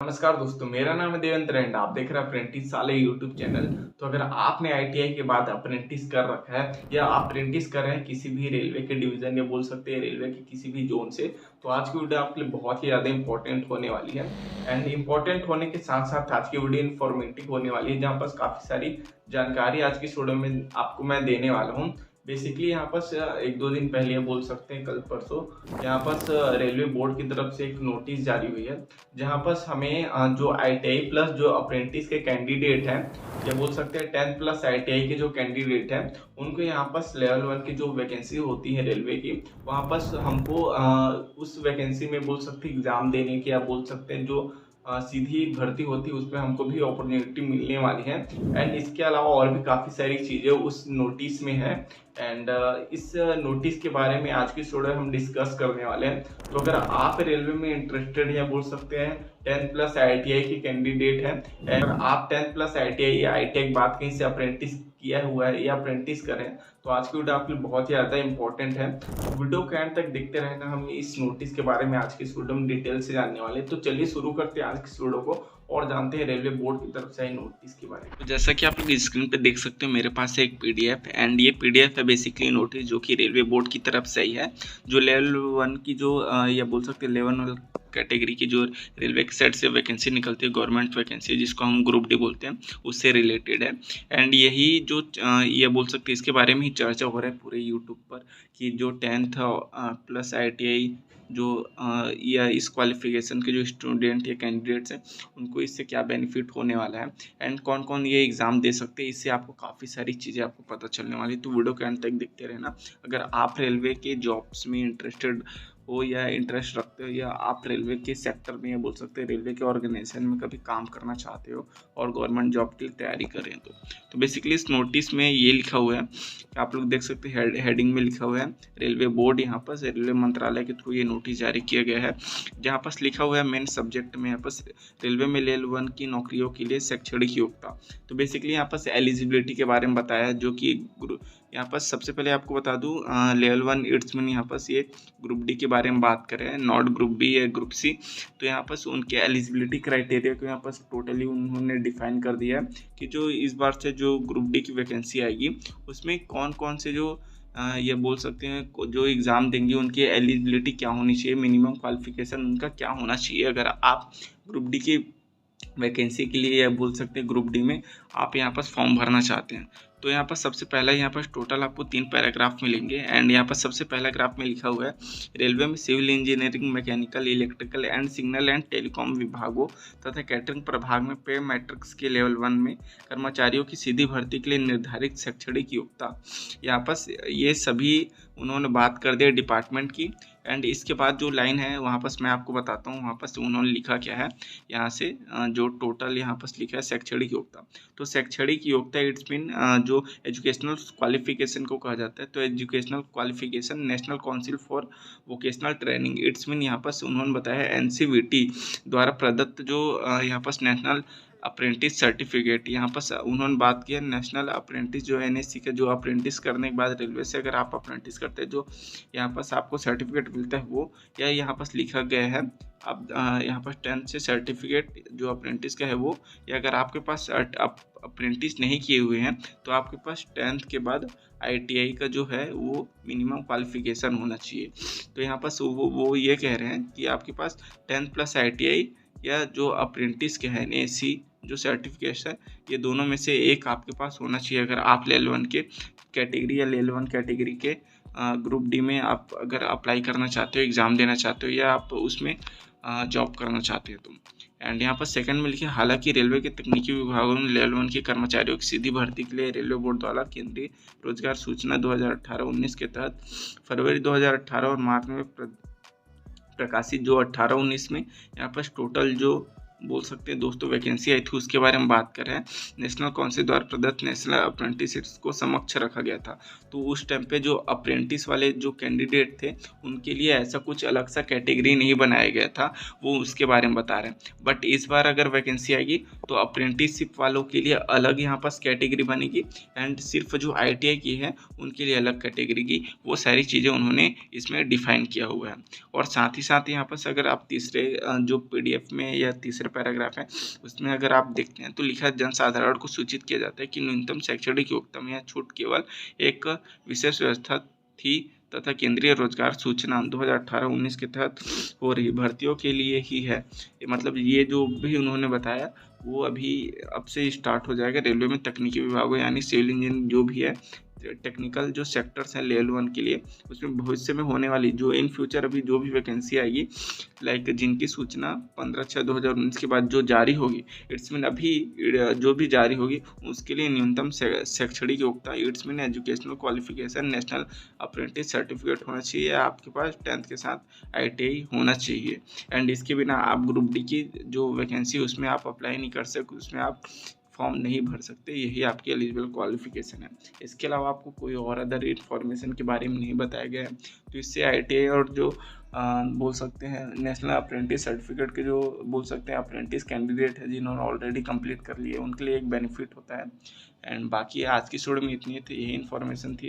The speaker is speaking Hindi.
नमस्कार दोस्तों, मेरा नाम है देवेंद्र एंड आप देख रहे हैं अप्रेंटिस साले यूट्यूब चैनल। तो अगर आपने आईटीआई के बाद अप्रेंटिस कर रखा है या अप्रेंटिस कर रहे हैं किसी भी रेलवे के डिवीजन या बोल सकते हैं रेलवे के किसी भी जोन से, तो आज की वीडियो आपके लिए बहुत ही ज़्यादा इंपॉर्टेंट होने वाली है। एंड इंपॉर्टेंट होने के साथ साथ आज की वीडियो इन्फॉर्मेटिव होने वाली है, जहाँ पर काफ़ी सारी जानकारी आज की वीडियो में आपको मैं देने वाला हूँ। बेसिकली यहाँ पर एक दो दिन पहले बोल सकते हैं, कल परसों यहाँ पर रेलवे बोर्ड की तरफ से एक नोटिस जारी हुई है, जहाँ पर हमें जो आईटीआई प्लस जो अप्रेंटिस के कैंडिडेट हैं या बोल सकते हैं 10th प्लस आईटीआई के जो कैंडिडेट हैं, उनको यहाँ पर लेवल 1 की जो वैकेंसी होती है रेलवे की, वहाँ पर हमको उस वैकेंसी में बोल सकते हैं एग्जाम देने की या बोल सकते हैं जो सीधी भर्ती होती है उसमें हमको भी अपॉर्चुनिटी मिलने वाली है। एंड इसके अलावा और भी काफ़ी सारी चीज़ें उस नोटिस में है। एंड इस नोटिस के बारे में आज की वीडियो हम डिस्कस करने वाले हैं। तो अगर आप रेलवे में इंटरेस्टेड या बोल सकते हैं 10th प्लस आईटीआई के कैंडिडेट हैं, अगर आप 10th प्लस आईटीआई या आईटीआई के बाद कहीं से अप्रेंटिस किया हुआ है या अप्रेंटिस करें, तो आज की वीडियो आपके लिए बहुत ही ज़्यादा इंपॉर्टेंट है। तो वीडियो के एंड तक देखते रहना, हम इस नोटिस के बारे में आज की वीडियो में डिटेल से जानने वाले हैं। तो चलिए शुरू करते हैं आज की वीडियो को और जानते हैं रेलवे बोर्ड की तरफ से आई नोटिस के बारे में। तो जैसा कि आप लोग स्क्रीन पे देख सकते हो, मेरे पास है एक पीडीएफ एंड ये पीडीएफ है बेसिकली नोटिस जो कि रेलवे बोर्ड की तरफ से ही है। जो लेवल 1 की जो या बोल सकते हैं लेवल 1 कैटेगरी की जो रेलवे के साइड से वैकेंसी निकलती है, गवर्नमेंट वैकेंसी जिसको हम ग्रुप डी बोलते हैं, उससे रिलेटेड है। एंड यही जो ये बोल सकते हैं इसके बारे में ही चर्चा हो रहा है पूरे यूट्यूब पर कि जो 10th प्लस आईटीआई जो या इस क्वालिफिकेशन के जो स्टूडेंट या कैंडिडेट्स हैं उनको इससे क्या बेनिफिट होने वाला है एंड कौन कौन ये एग्ज़ाम दे सकते हैं। इससे आपको काफ़ी सारी चीज़ें आपको पता चलने वाली, तो वीडियो के अंत तक देखते रहना। अगर आप रेलवे के जॉब्स में इंटरेस्टेड हो या इंटरेस्ट रखते हो या आप रेलवे के सेक्टर में या बोल सकते हैं रेलवे के ऑर्गेनाइजेशन में कभी काम करना चाहते हो और गवर्नमेंट जॉब की तैयारी कर रहे हैं, तो बेसिकली इस नोटिस में ये लिखा हुआ है कि आप लोग देख सकते हैं हेडिंग में लिखा हुआ है रेलवे बोर्ड, यहाँ पर रेलवे मंत्रालय के थ्रू ये नोटिस जारी किया गया है। जहाँ पर लिखा हुआ है मेन सब्जेक्ट में यहाँ पर रेलवे में लेवल 1 की नौकरियों के लिए शैक्षणिक योग्यता। तो बेसिकली यहाँ पर एलिजिबिलिटी के बारे में बताया, जो कि यहाँ पर सबसे पहले आपको बता दूँ लेवल 1 इट्स मीन यहाँ पर ये ग्रुप डी के बारे में बात करें, नॉट ग्रुप बी या ग्रुप सी। तो यहाँ पर उनके एलिजिबिलिटी क्राइटेरिया को यहाँ पर टोटली उन्होंने डिफाइन कर दिया है कि जो इस बार से जो ग्रुप डी की वैकेंसी आएगी उसमें कौन कौन से जो ये बोल सकते हैं जो एग्ज़ाम देंगे उनकी एलिजिबिलिटी क्या होनी चाहिए, मिनिमम क्वालिफिकेशन उनका क्या होना चाहिए। अगर आप ग्रुप डी की वैकेंसी के लिए या बोल सकते हैं ग्रुप डी में आप यहाँ पर फॉर्म भरना चाहते हैं, तो यहाँ पर सबसे पहला यहाँ पर टोटल आपको 3 पैराग्राफ मिलेंगे। एंड यहाँ पर सबसे पहला ग्राफ में लिखा हुआ है रेलवे में civil engineering, mechanical, electrical and signal and telecom विभागों तथा कैटरिंग प्रभाग में पे मैट्रिक्स के लेवल 1 में कर्मचारियों की सीधी भर्ती के लिए निर्धारित शैक्षणिक योग्यता। यहाँ पर ये सभी उन्होंने बात कर दिया डिपार्टमेंट की। एंड इसके बाद जो लाइन है वहाँ पर मैं आपको बताता हूँ वहाँ पर उन्होंने लिखा क्या है। यहाँ से जो टोटल यहाँ पर लिखा है शैक्षणिक योग्यता, तो शैक्षणिक योग्यता इट्स मीन जो एजुकेशनल क्वालिफिकेशन को कहा जाता है। तो educational qualification national council for vocational training it's mean यहाँ पर उन्होंने बताया एनसीवीटी द्वारा प्रदत्त जो यहाँ पर नेशनल अप्रेंटिस सर्टिफिकेट। यहाँ पर उन्होंने बात की है नेशनल अप्रेंटिस जो एनएससी का जो अप्रेंटिस करने के बाद रेलवे से अगर आप अप्रेंटिस करते हैं जो यहाँ पर आपको सर्टिफिकेट मिलता है वो, या यहाँ पर लिखा गया है अब यहाँ पर 10th से सर्टिफिकेट जो अप्रेंटिस का है वो, या अगर आपके पास अप्रेंटिस नहीं किए हुए हैं तो आपके पास 10th के बाद आईटीआई का जो है वो मिनिमम क्वालिफिकेशन होना चाहिए। तो यहाँ पर वो ये कह रहे हैं कि आपके पास 10th प्लस आईटीआई या जो अप्रेंटिस के है एनएससी जो सर्टिफिकेट है, ये दोनों में से एक आपके पास होना चाहिए अगर आप लेवल 1 के कैटेगरी या लेवल 1 कैटेगरी के ग्रुप डी में आप अगर अप्लाई करना चाहते हो, एग्ज़ाम देना चाहते हो या आप उसमें जॉब करना चाहते हो तो। एंड यहाँ पर सेकंड में लिखे हालांकि रेलवे के तकनीकी विभागों में लेवल 1 के कर्मचारियों की सीधी भर्ती के लिए रेलवे बोर्ड द्वारा केंद्रीय रोजगार सूचना 2018-19 के तहत फरवरी 2018 और मार्च में प्रकाशित जो 18-19 में यहाँ पर टोटल जो बोल सकते हैं दोस्तों वैकेंसी आई थी उसके बारे में बात कर रहे हैं। नेशनल काउंसिल द्वारा प्रदत्त नेशनल अप्रेंटिस को समक्ष रखा गया था। तो उस टाइम पे जो अप्रेंटिस वाले जो कैंडिडेट थे उनके लिए ऐसा कुछ अलग सा कैटेगरी नहीं बनाया गया था, वो उसके बारे में बता रहे हैं। बट इस बार अगर वैकेंसी आएगी तो अप्रेंटिसशिप वालों के लिए अलग यहाँ पास कैटेगरी बनेगी एंड सिर्फ जो ITI की है उनके लिए अलग कैटेगरी की, वो सारी चीज़ें उन्होंने इसमें डिफाइन किया हुआ है। और साथ ही साथ यहाँ पर अगर आप तीसरे जो PDF में या तीसरे दूसरा पैराग्राफ है, उसमें अगर आप देखते हैं तो लिखा है जनसाधारण को सूचित किया जाता है कि न्यूनतम शैक्षणिक योग्यता में यह छूट केवल एक विशेष व्यवस्था थी तथा केंद्रीय रोजगार सूचना 2018-19 के तहत हो रही भर्तियों के लिए ही है। मतलब ये जो भी उन्होंने बताया वो अभी अब से स्टार्ट हो जाएगा रेलवे में तकनीकी विभागों यानी सिविल इंजीनियरिंग जो भी है टेक्निकल जो सेक्टर्स हैं लेवल 1 के लिए, उसमें भविष्य में होने वाली जो इन फ्यूचर अभी जो भी वैकेंसी आएगी लाइक जिनकी सूचना 15/6/2019 के बाद जो जारी होगी, इट्स मीन अभी जो भी जारी होगी उसके लिए न्यूनतम शैक्षणिक योग्यता it's mean educational qualification national apprentice certificate होना चाहिए, आपके पास 10th के साथ ITI होना चाहिए। एंड इसके बिना आप ग्रुप डी की जो वैकेंसी उसमें आप अप्लाई नहीं कर सकते, उसमें आप फॉर्म नहीं भर सकते, यही आपकी एलिजिबल क्वालिफिकेशन है। इसके अलावा आपको कोई और अदर इन्फॉर्मेशन के बारे में नहीं बताया गया है। तो इससे ITI और जो बोल सकते हैं नेशनल अप्रेंटिस सर्टिफिकेट के जो बोल सकते हैं अप्रेंटिस कैंडिडेट है जिन्होंने ऑलरेडी कंप्लीट कर लिए उनके लिए एक बेनिफिट होता है। एंड बाकी आज की स्टोरी में इतनी थी, यही इन्फॉर्मेशन थी।